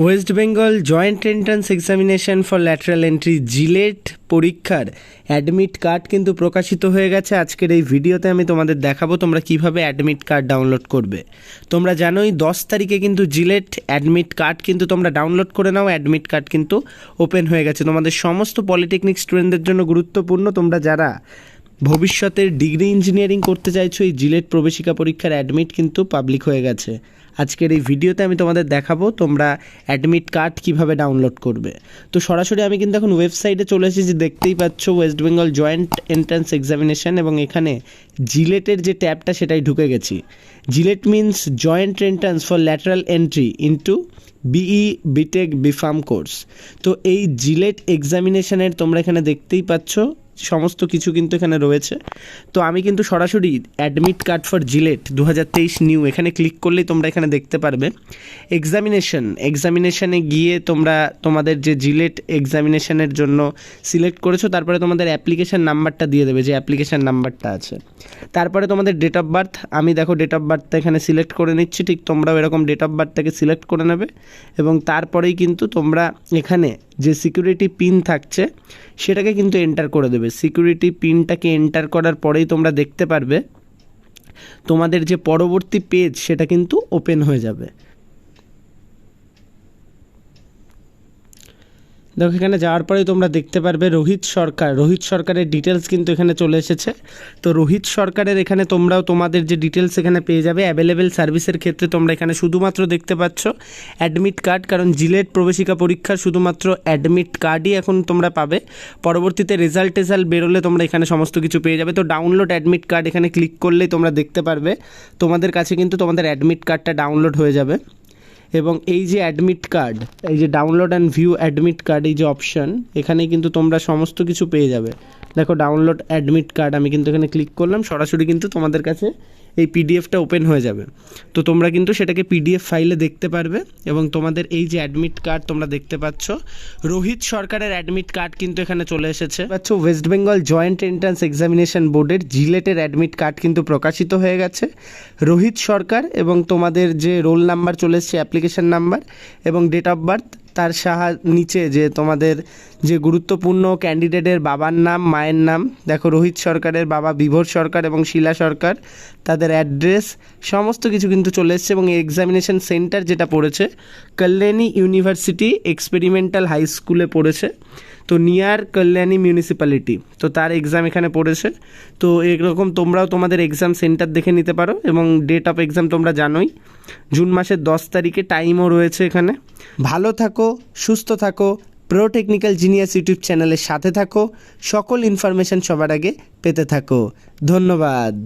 West Bengal joint entrance examination for lateral entry JELET পরীক্ষার admit card কিন্তু প্রকাশিত হয়ে গেছে। আজকের এই ভিডিওতে আমি তোমাদের দেখাবো তোমরা কিভাবে অ্যাডমিট কার্ড ডাউনলোড করবে। তোমরা জানোই 10 তারিখে কিন্তু জিলেট অ্যাডমিট কার্ড কিন্তু তোমরা ডাউনলোড করে নাও। অ্যাডমিট কার্ড কিন্তু ওপেন হয়ে গেছে। তোমাদের সমস্ত পলিটেকনিক স্টুডেন্টদের জন্য গুরুত্বপূর্ণ। তোমরা যারা ভবিষ্যতের ডিগ্রি ইঞ্জিনিয়ারিং করতে চাইছো, এই জিলেট প্রবেশিকা পরীক্ষার অ্যাডমিট কিন্তু পাবলিক হয়ে গেছে। আজকের এই ভিডিওতে আমি তোমাদের দেখাবো তোমরা অ্যাডমিট কার্ড কিভাবে ডাউনলোড করবে। তো সরাসরি আমি কিন্তু এখন ওয়েবসাইটে চলে এসেছি, দেখতেই পাচ্ছ West Bengal joint entrance examination, এবং এখানে জিলেটের যে ট্যাবটা সেটাই ঢুকে গেছি। JELET means joint entrance for lateral entry into BE BTech BPharm course. তো এই জিলেট এক্সামিনেশনের তোমরা এখানে দেখতেই পাচ্ছ সমস্ত কিছু কিন্তু এখানে রয়েছে। তো আমি কিন্তু সরাসরি admit card for JELET 2023 new এখানে ক্লিক করলেই তোমরা এখানে দেখতে পারবে এক্সামিনেশনে গিয়ে তোমরা তোমাদের যে জিলেট এক্সামিনেশনের জন্য সিলেক্ট করেছো, তারপরে তোমাদের অ্যাপ্লিকেশান নাম্বারটা দিয়ে দেবে, যে অ্যাপ্লিকেশান নাম্বারটা আছে। তারপরে তোমাদের ডেট অফ বার্থ, আমি দেখো ডেট অফ বার্থটা এখানে সিলেক্ট করে নিচ্ছি। ঠিক তোমরাও এরকম ডেট অফ বার্থটাকে সিলেক্ট করে নেবে, এবং তারপরেই কিন্তু তোমরা এখানে যে সিকিউরিটি পিন থাকছে সেটাকে কিন্তু এন্টার করে দেবে। সিকিউরিটি পিনটাকে এন্টার করার পরেই তোমরা দেখতে পারবে তোমাদের যে পরবর্তী পেজ সেটা কিন্তু ওপেন হয়ে যাবে। দেখো এখানে যাওয়ার পরেই তোমরা দেখতে পারবে রোহিত সরকারের ডিটেলস কিন্তু এখানে চলে এসেছে। তো রোহিত সরকারের এখানে তোমরাও তোমাদের যে ডিটেলস এখানে পেয়ে যাবে। অ্যাভেলেবেল সার্ভিসের ক্ষেত্রে তোমরা এখানে শুধুমাত্র দেখতে পাচ্ছ অ্যাডমিট কার্ড, কারণ জিলেট প্রবেশিকা পরীক্ষার শুধুমাত্র অ্যাডমিট কার্ডই এখন তোমরা পাবে। পরবর্তীতে রেজাল্ট বেরোলে তোমরা এখানে সমস্ত কিছু পেয়ে যাবে। তো ডাউনলোড অ্যাডমিট কার্ড এখানে ক্লিক করলেই তোমরা দেখতে পারবে তোমাদের কাছে কিন্তু তোমাদের অ্যাডমিট কার্ডটা ডাউনলোড হয়ে যাবে। এবং এই যে অ্যাডমিট কার্ড, এই যে download and view admit card, এই যে অপশান, এখানে কিন্তু তোমরা সমস্ত কিছু পেয়ে যাবে। দেখো ডাউনলোড অ্যাডমিট কার্ড আমি কিন্তু এখানে ক্লিক করলাম, সরাসরি কিন্তু তোমাদের কাছে এই পিডিএফটা ওপেন হয়ে যাবে। তো তোমরা কিন্তু সেটাকে পিডিএফ ফাইলে দেখতে পারবে, এবং তোমাদের এই যে অ্যাডমিট কার্ড তোমরা দেখতে পাচ্ছ রোহিত সরকারের অ্যাডমিট কার্ড কিন্তু এখানে চলে এসেছে। West Bengal joint entrance examination বোর্ডের জিলেটের অ্যাডমিট কার্ড কিন্তু প্রকাশিত হয়ে গেছে। রোহিত সরকার এবং তোমাদের যে রোল নাম্বার চলে এসেছে, অ্যাপ্লিকেশন নাম্বার এবং ডেট অফ বার্থ, তার নিচে যে তোমাদের যে গুরুত্বপূর্ণ ক্যান্ডিডেটের বাবার নাম, মায়ের নাম, দেখো রোহিত সরকারের বাবা বিভোর সরকার এবং শিলা সরকার, তাদের অ্যাড্রেস সমস্ত কিছু কিন্তু চলে এসছে। এবং এই এক্সামিনেশন সেন্টার যেটা পড়েছে কল্যাণী ইউনিভার্সিটি এক্সপেরিমেন্টাল হাই স্কুলে পড়েছে, তো নিয়ার কল্যাণী মিউনিসিপ্যালিটি, তো তার এক্সাম এখানে পড়েছে। তো এরকম তোমরাও তোমাদের এক্সাম সেন্টার দেখে নিতে পারো। এবং ডেট অফ এক্সাম তোমরা জানোই জুন মাসের 10 তারিখে, টাইমও রয়েছে এখানে। ভালো থাকো, সুস্থ থাকো, প্রোটেকনিক্যাল জিনিয়াস ইউটিউব চ্যানেলের সাথে থাকো, সকল ইনফরমেশান সবার আগে পেতে থাকো। ধন্যবাদ।